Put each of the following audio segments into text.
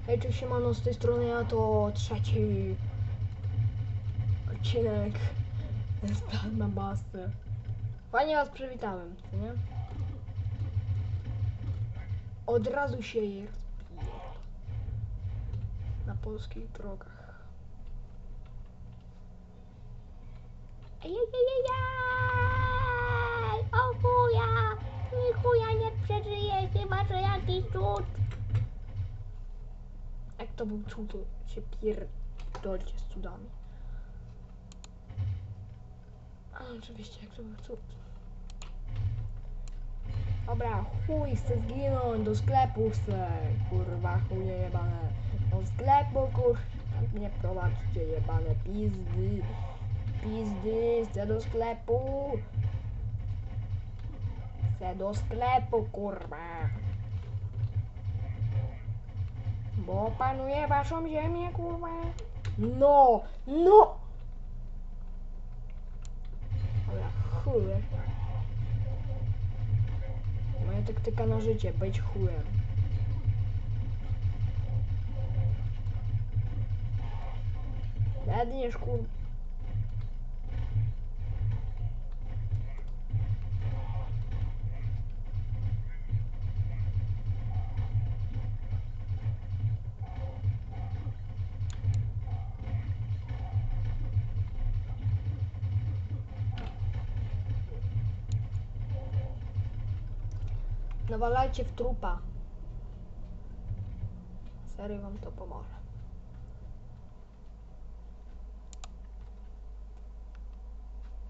Hej, cześć, siemano, z tej strony ja, to trzeci odcinek z Plasma Buster. Fajnie was przywitałem, co nie? Od razu się je rozbije na polskich drogach. Ejejejejej! O chuja! Ni chuja nie przeżyje, chyba że jakiś cud. Jak to był cud, to się pierdolcie z cudami. A oczywiście, jak to był cud. Dobra, chuj, chcę zginąć, do sklepu chcę, kurwa, chuje jebane. Do sklepu, kurwa, mnie prowadźcie, jebane pizdy. Pizdy, chcę do sklepu. Chcę do sklepu, kurwa. Bo panuję waszą ziemię, kurwa. No, no! Dobra, chuj. Moja taktyka na życie, być chujem. Ledniesz, kurwa. Nawalajcie w trupa. Serio wam to pomoże.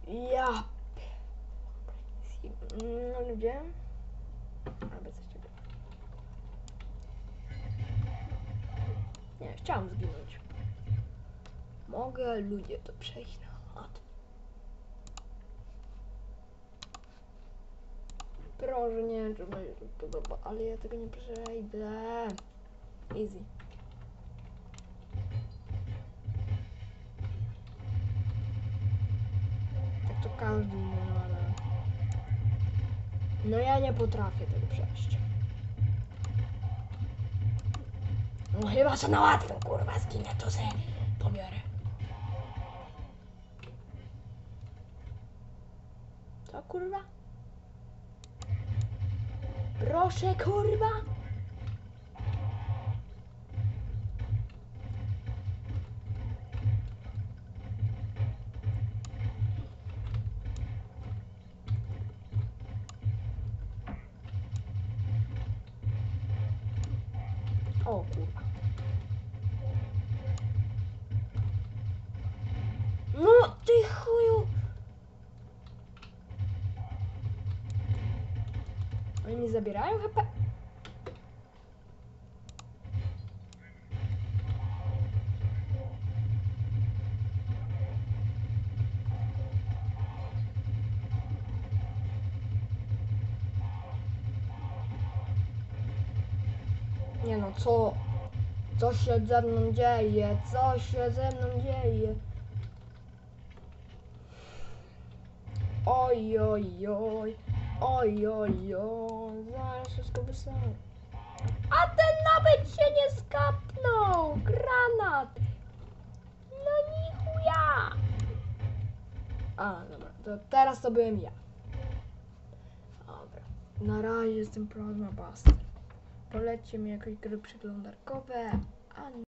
Ja. No ludzie. Albo coś takiego. Nie, chciałam zginąć. Mogę, ludzie, to przejść na ład. Proszę, nie wiem, czy mi się to podoba, ale ja tego nie przejdę. Easy. Tak to każdy, no ale... No ja nie potrafię tego przejść. No chyba co na łatwo, kurwa, zginę, to se pobiorę. Co, kurwa? Proszę, kurwa! O, kurwa. No, ty chuju! Oni mi zabierają HP? Nie no, co? Co się ze mną dzieje? Co się ze mną dzieje? Oj, oj, oj. Oj, oj, oj. Zaraz wszystko wysłałem. A ten nawet się nie skapnął! Granat! No ni chuja! A, dobra, to teraz to byłem ja. Dobra. Na razie jestem Plasma Buster. Polećcie mi jakieś gry przeglądarkowe, a